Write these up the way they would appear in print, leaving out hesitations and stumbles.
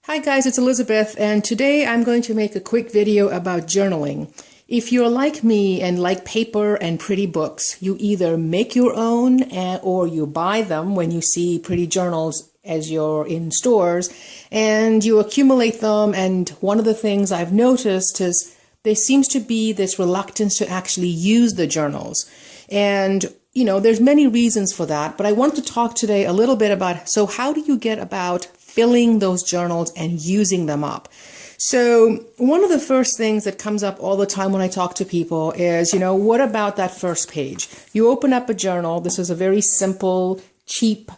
Hi guys, it's Elizabeth, and today I'm going to make a quick video about journaling. If you're like me and like paper and pretty books, you either make your own or you buy them when you see pretty journals as you're in stores, and you accumulate them. And one of the things I've noticed is there seems to be this reluctance to actually use the journals. And there's many reasons for that, but I want to talk today a little bit about, so how do you get about filling those journals and using them up? So one of the first things that comes up all the time when I talk to people is, what about that first page? You open up a journal. This is a very simple, cheap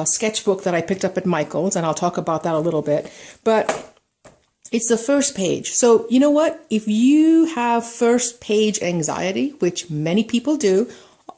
sketchbook that I picked up at Michael's, and I'll talk about that a little bit. But it's the first page. So you know what? If you have first page anxiety, which many people do,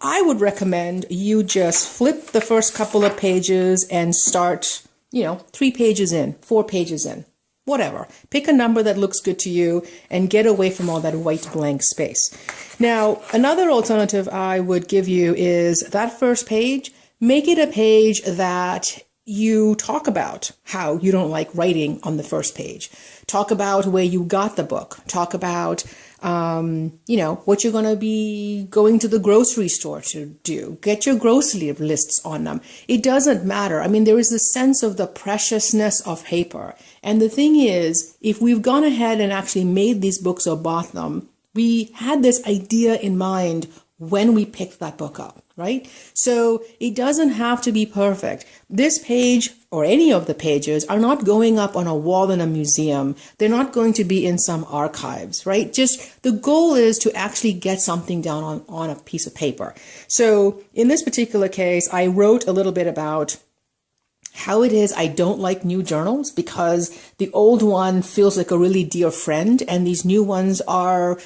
I would recommend you just flip the first couple of pages and start 3 pages in, 4 pages in, whatever. Pick a number that looks good to you and get away from all that white blank space. Now, another alternative I would give you is that first page, make it a page that you talk about how you don't like writing on the first page. Talk about where you got the book. Talk about what you're going to be going to the grocery store to do. Get your grocery lists on them. It doesn't matter. I mean, there is this sense of the preciousness of paper. And the thing is, if we've gone ahead and actually made these books or bought them, we had this idea in mind when we picked that book up, right? So it doesn't have to be perfect. This page or any of the pages are not going up on a wall in a museum. They're not going to be in some archives, right? Just the goal is to actually get something down on a piece of paper. So in this particular case, I wrote a little bit about how it is I don't like new journals because the old one feels like a really dear friend, and these new ones are,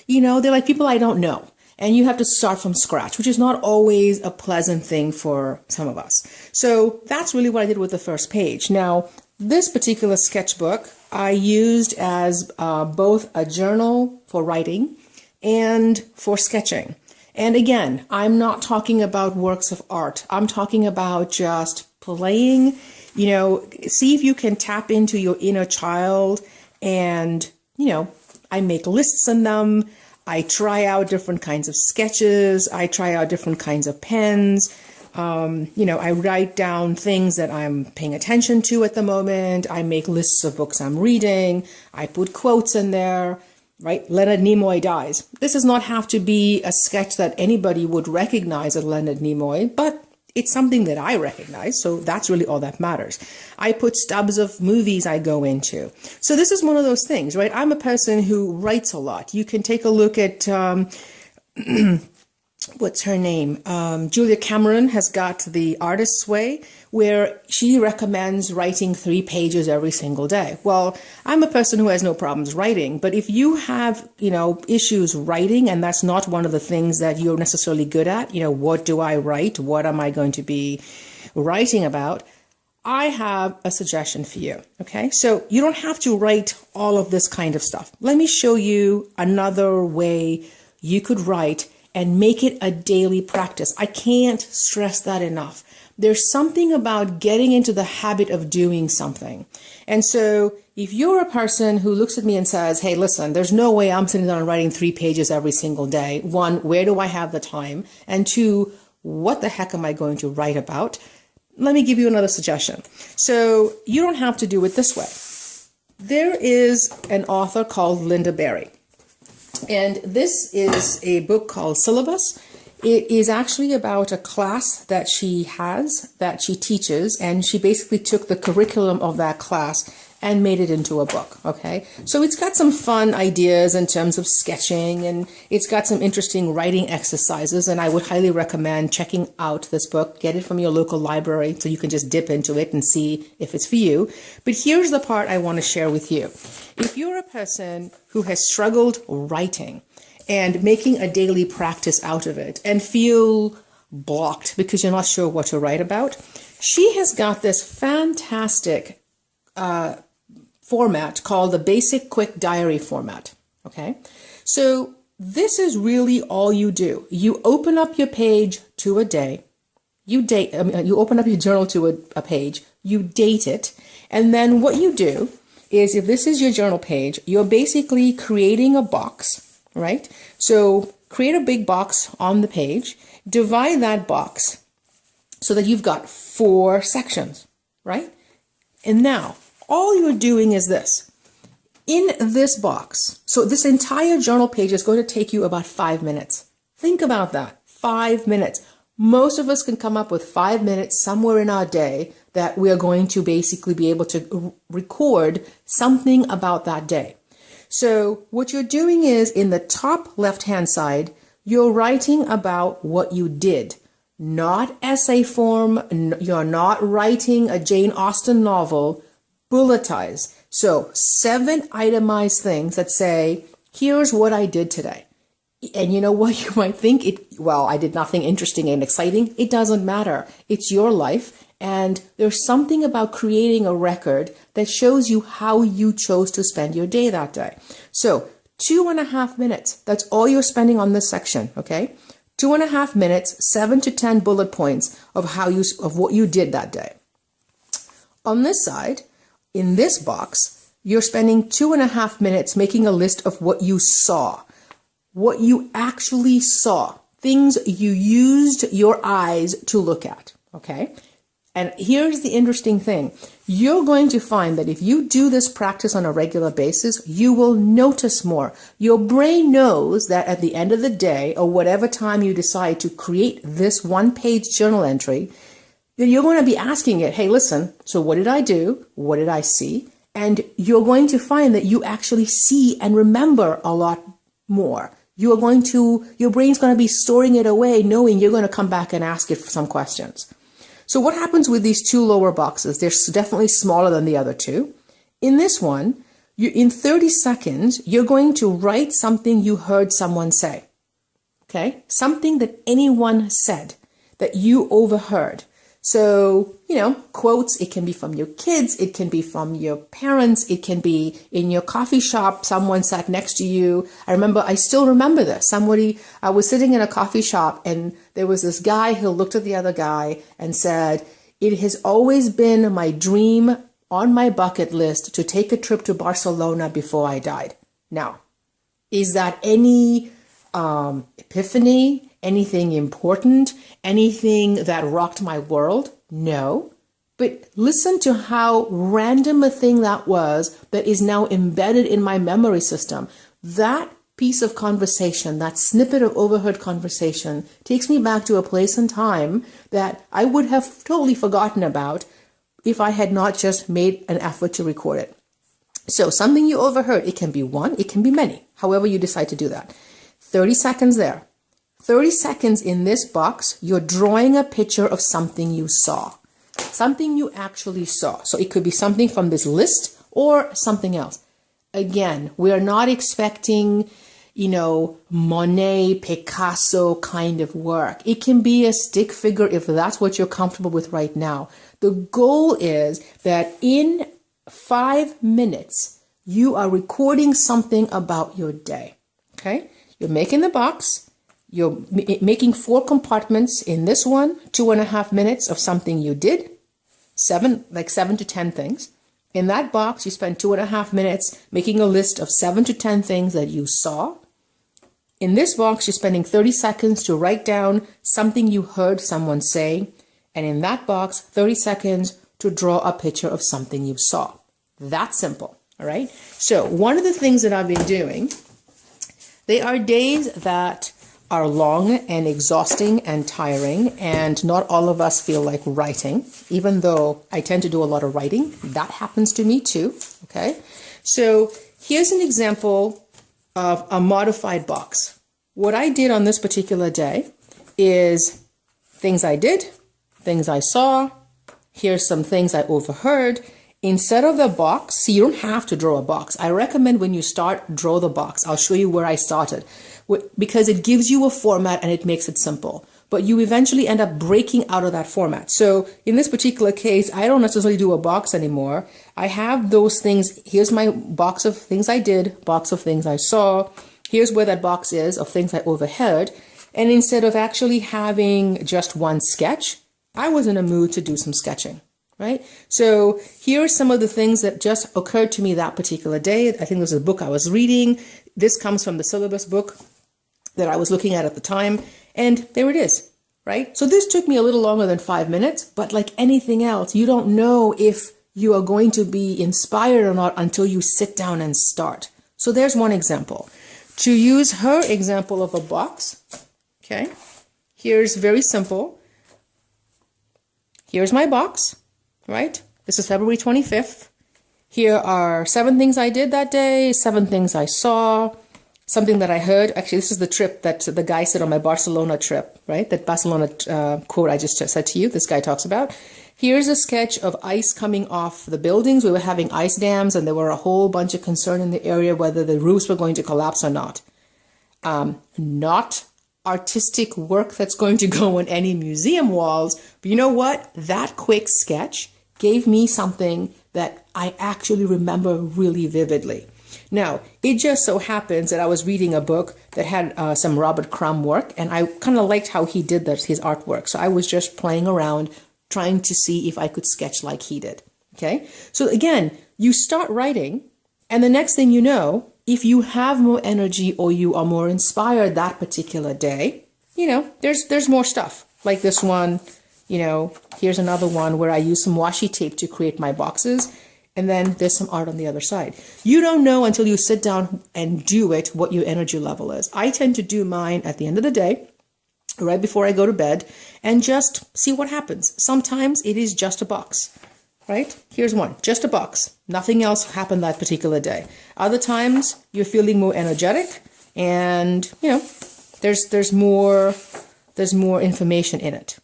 they're like people I don't know. And you have to start from scratch, which is not always a pleasant thing for some of us. So that's really what I did with the first page. Now, this particular sketchbook I used as both a journal for writing and for sketching. And again, I'm not talking about works of art. I'm talking about just playing, see if you can tap into your inner child. And, I make lists in them. I try out different kinds of sketches. I try out different kinds of pens. I write down things that I'm paying attention to at the moment. I make lists of books I'm reading. I put quotes in there, right? Leonard Nimoy dies. This does not have to be a sketch that anybody would recognize as Leonard Nimoy, but it's something that I recognize, so that's really all that matters. I put stubs of movies I go into. So this is one of those things, right? I'm a person who writes a lot. You can take a look at, what's her name? Julia Cameron has got The Artist's Way, where she recommends writing 3 pages every single day. Well, I'm a person who has no problems writing, but if you have, issues writing, and that's not one of the things that you're necessarily good at, what do I write? What am I going to be writing about? I have a suggestion for you, okay? So you don't have to write all of this kind of stuff. Let me show you another way you could write and make it a daily practice. I can't stress that enough. There's something about getting into the habit of doing something. And so if you're a person who looks at me and says, hey, listen, there's no way I'm sitting down and writing 3 pages every single day. 1, where do I have the time? And 2, what the heck am I going to write about? Let me give you another suggestion. So you don't have to do it this way. There is an author called Linda Berry. And this is a book called Syllabus. It is actually about a class that she has, that she teaches, and she basically took the curriculum of that class and made it into a book, okay? So it's got some fun ideas in terms of sketching, and it's got some interesting writing exercises, and I would highly recommend checking out this book. Get it from your local library so you can just dip into it and see if it's for you. But here's the part I want to share with you. If you're a person who has struggled writing and making a daily practice out of it and feel blocked because you're not sure what to write about, she has got this fantastic format called the Basic Quick Diary format, okay? So this is really all you do. You open up your page to a day. You open up your journal to a page. you date it, and then what you do is, if this is your journal page, you're basically creating a box, right? So create a big box on the page, divide that box so that you've got 4 sections, right? And now all you're doing is this. In this box, so this entire journal page is going to take you about 5 minutes. Think about that, 5 minutes. Most of us can come up with 5 minutes somewhere in our day that we are going to basically be able to record something about that day. So what you're doing is, in the top left-hand side, you're writing about what you did. Not essay form, you're not writing a Jane Austen novel, bulletize. So 7 itemized things that say, here's what I did today. And you know what? You might think, well, I did nothing interesting and exciting. It doesn't matter. It's your life. And there's something about creating a record that shows you how you chose to spend your day that day. So 2.5 minutes. That's all you're spending on this section. Okay. 2.5 minutes, 7 to 10 bullet points of what you did that day. On this side, in this box, you're spending 2.5 minutes making a list of what you saw, what you actually saw, things you used your eyes to look at, okay? And here's the interesting thing. You're going to find that if you do this practice on a regular basis, you will notice more. Your brain knows that at the end of the day, or whatever time you decide to create this one-page journal entry, then you're going to be asking it, hey, listen, so what did I do? What did I see? And you're going to find that you actually see and remember a lot more. Your brain's going to be storing it away, knowing you're going to come back and ask it for some questions. So what happens with these 2 lower boxes? They're definitely smaller than the other 2. In this one, in 30 seconds, you're going to write something you heard someone say. Okay? Something that anyone said that you overheard. So, quotes, it can be from your kids, it can be from your parents, it can be in your coffee shop, someone sat next to you. I still remember this. I was sitting in a coffee shop and there was this guy who looked at the other guy and said, it has always been my dream on my bucket list to take a trip to Barcelona before I died. Now, is that any epiphany? Anything important? Anything that rocked my world? No. But listen to how random a thing that was that is now embedded in my memory system. That piece of conversation, that snippet of overheard conversation, takes me back to a place and time that I would have totally forgotten about if I had not just made an effort to record it. So something you overheard, it can be one, it can be many, however you decide to do that. 30 seconds there. 30 seconds in this box, you're drawing a picture of something you saw, something you actually saw. So it could be something from this list or something else. Again, we are not expecting, Monet, Picasso kind of work. It can be a stick figure if that's what you're comfortable with right now. The goal is that in 5 minutes, you are recording something about your day. Okay? You're making the box. You're making 4 compartments in this one, 2.5 minutes of something you did, 7 to 10 things. In that box, you spend 2.5 minutes making a list of 7 to 10 things that you saw. In this box, you're spending 30 seconds to write down something you heard someone say. And in that box, 30 seconds to draw a picture of something you saw. That's simple, all right? So one of the things that I've been doing, there are days that are long and exhausting and tiring, and not all of us feel like writing, even though I tend to do a lot of writing. That happens to me too, okay? So here's an example of a modified box. What I did on this particular day is things I did, things I saw, here's some things I overheard. Instead of the box, see, you don't have to draw a box. I recommend when you start, draw the box. I'll show you where I started, because it gives you a format and it makes it simple. But you eventually end up breaking out of that format. So in this particular case, I don't necessarily do a box anymore. I have those things. Here's my box of things I did, box of things I saw. Here's where that box is of things I overheard. And instead of actually having just one sketch, I was in a mood to do some sketching. right? So here are some of the things that just occurred to me that particular day. I think this was a book I was reading. This comes from the Syllabus book that I was looking at the time. And there it is, right? So this took me a little longer than 5 minutes, but like anything else, you don't know if you are going to be inspired or not until you sit down and start. So there's one example. To use her example of a box, okay, here's very simple. Here's my box, right? This is February 25th. Here are 7 things I did that day, 7 things I saw, something that I heard. Actually, this is the trip that the guy said on my Barcelona trip, right? That Barcelona quote I just said to you, this guy talks about. Here's a sketch of ice coming off the buildings. We were having ice dams and there were a whole bunch of concern in the area whether the roofs were going to collapse or not. Not artistic work that's going to go on any museum walls. But you know what? That quick sketch gave me something that I actually remember really vividly. Now, it just so happens that I was reading a book that had some Robert Crumb work, and I kind of liked how he did his artwork. So I was just playing around, trying to see if I could sketch like he did. Okay? So again, you start writing, and the next thing you know, if you have more energy or you are more inspired that particular day, you know, there's more stuff. Like this one, you know, here's another one where I use some washi tape to create my boxes. And then there's some art on the other side. You don't know until you sit down and do it what your energy level is. I tend to do mine at the end of the day, right before I go to bed, and just see what happens. Sometimes it is just a box, right? Here's one, just a box. Nothing else happened that particular day. Other times you're feeling more energetic and, you know, there's more information in it.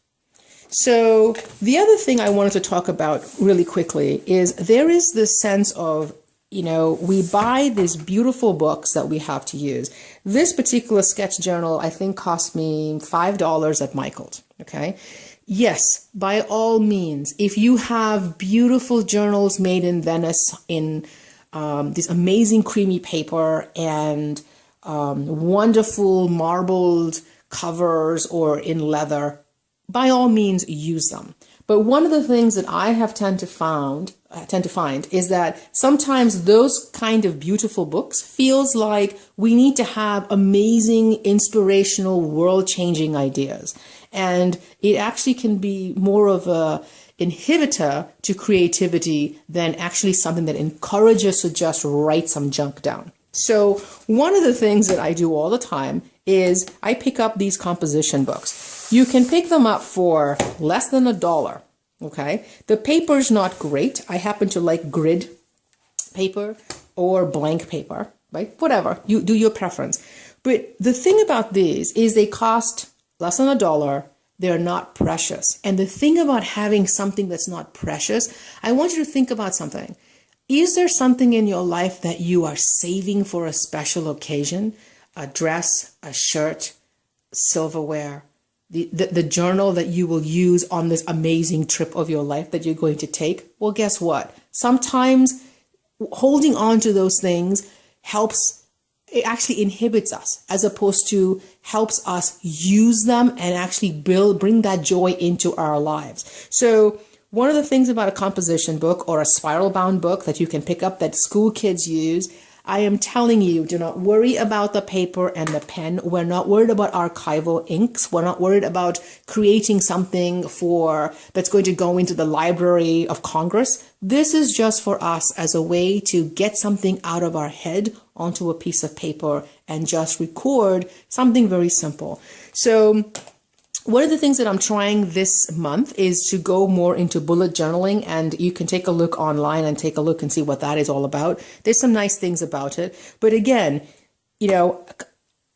So the other thing I wanted to talk about really quickly is there is this sense of, you know, we buy these beautiful books that we have to use. This particular sketch journal, I think, cost me $5 at Michael's, okay? Yes, by all means, if you have beautiful journals made in Venice in this amazing creamy paper and wonderful marbled covers or in leather, by all means, use them. But one of the things that I have tend to find is that sometimes those kind of beautiful books feels like we need to have amazing, inspirational, world-changing ideas. And it actually can be more of a inhibitor to creativity than actually something that encourages to just write some junk down. So one of the things that I do all the time is I pick up these composition books. You can pick them up for less than $1, okay? The paper's not great. I happen to like grid paper or blank paper, right? Whatever, you do your preference. But the thing about these is they cost less than $1. They're not precious. And the thing about having something that's not precious, I want you to think about something. Is there something in your life that you are saving for a special occasion? A dress, a shirt, silverware, the journal that you will use on this amazing trip of your life that you're going to take? Well, guess what? Sometimes holding on to those things helps, it actually inhibits us as opposed to helps us use them and actually bring that joy into our lives. So one of the things about a composition book or a spiral bound book that you can pick up that school kids use, I am telling you, do not worry about the paper and the pen. We're not worried about archival inks. We're not worried about creating something that's going to go into the Library of Congress. This is just for us as a way to get something out of our head onto a piece of paper and just record something very simple. So one of the things that I'm trying this month is to go more into bullet journaling, and you can take a look online and take a look and see what that is all about. There's some nice things about it. But again, you know,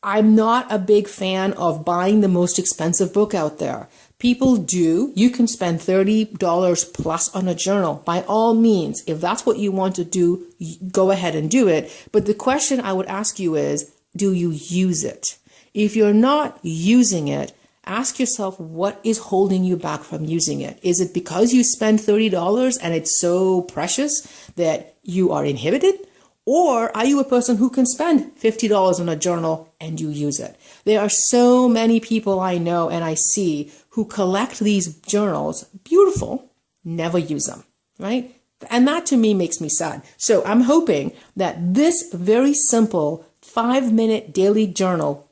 I'm not a big fan of buying the most expensive book out there. People do. You can spend $30 plus on a journal. By all means, if that's what you want to do, go ahead and do it. But the question I would ask you is, do you use it? If you're not using it, ask yourself, what is holding you back from using it? Is it because you spend $30 and it's so precious that you are inhibited? Or are you a person who can spend $50 on a journal and you use it? There are so many people I know and I see who collect these journals, beautiful, never use them, right? And that to me makes me sad. So I'm hoping that this very simple 5-minute daily journal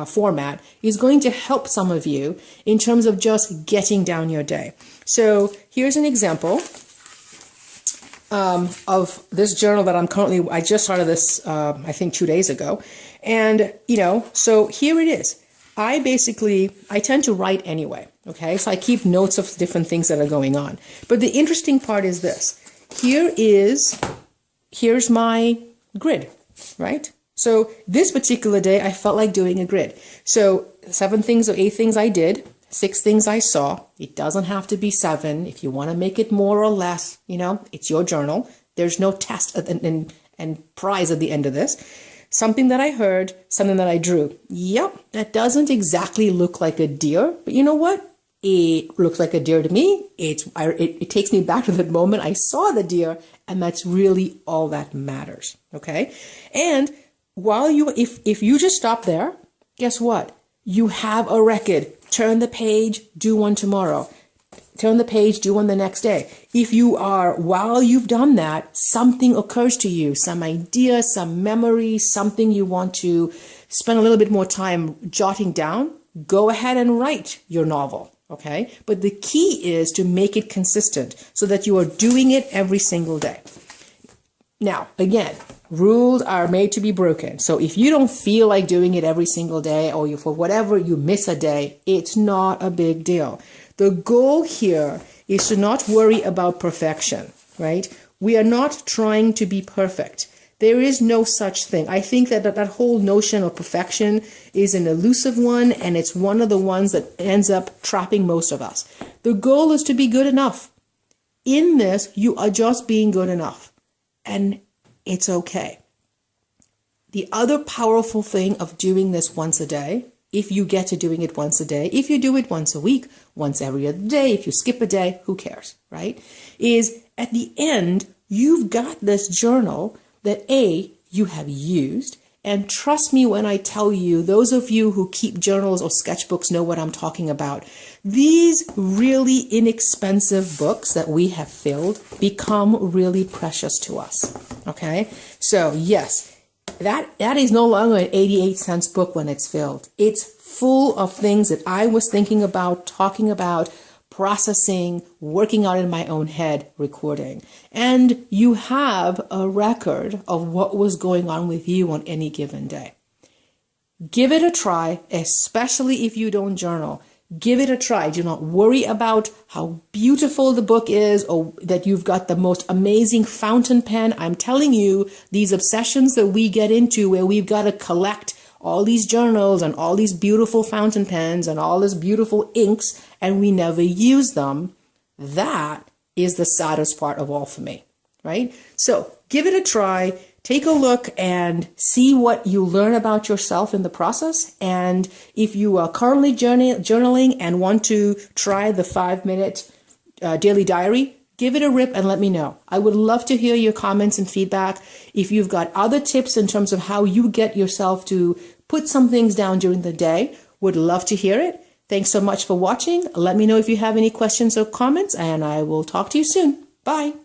format is going to help some of you in terms of just getting down your day. So here's an example of this journal that I just started this, I think 2 days ago. And, so here it is. I tend to write anyway. Okay. So I keep notes of different things that are going on. But the interesting part is this. Here's my grid, right? So this particular day, I felt like doing a grid. So 7 things or 8 things I did, 6 things I saw. It doesn't have to be 7. If you want to make it more or less, it's your journal. There's no test and prize at the end of this. Something that I heard, something that I drew. Yep, that doesn't exactly look like a deer, but you know what? It looks like a deer to me. It takes me back to the moment I saw the deer, and that's really all that matters. Okay, and if you just stop there, guess what? You have a record. Turn the page, do one tomorrow. Turn the page, do one the next day. While you've done that, something occurs to you, some idea, some memory, something you want to spend a little bit more time jotting down, go ahead and write your novel. Okay. But the key is to make it consistent so that you are doing it every single day. Now, again, rules are made to be broken. So if you don't feel like doing it every single day, or for whatever you miss a day, it's not a big deal. The goal here is to not worry about perfection, right? We are not trying to be perfect. There is no such thing. I think that whole notion of perfection is an elusive one, and it's one of the ones that ends up trapping most of us. The goal is to be good enough. In this, you are just being good enough, and it's okay. The other powerful thing of doing this once a day, if you get to doing it once a day, if you do it once a week, once every other day, if you skip a day, who cares, right? Is at the end, you've got this journal that you have used. And trust me when I tell you, those of you who keep journals or sketchbooks know what I'm talking about. These really inexpensive books that we have filled become really precious to us. Okay? So yes, that is no longer an 88-cent book when it's filled. It's full of things that I was thinking about, talking about, processing, working out in my own head, recording. And you have a record of what was going on with you on any given day. Give it a try, especially if you don't journal. Give it a try. Do not worry about how beautiful the book is or that you've got the most amazing fountain pen. I'm telling you, these obsessions that we get into where we've got to collect all these journals and all these beautiful fountain pens and all these beautiful inks, and we never use them, that is the saddest part of all for me, right? So give it a try, take a look and see what you learn about yourself in the process. And if you are currently journaling and want to try the 5-minute daily diary, give it a rip and let me know. I would love to hear your comments and feedback. If you've got other tips in terms of how you get yourself to put some things down during the day, would love to hear it. Thanks so much for watching. Let me know if you have any questions or comments, and I will talk to you soon. Bye.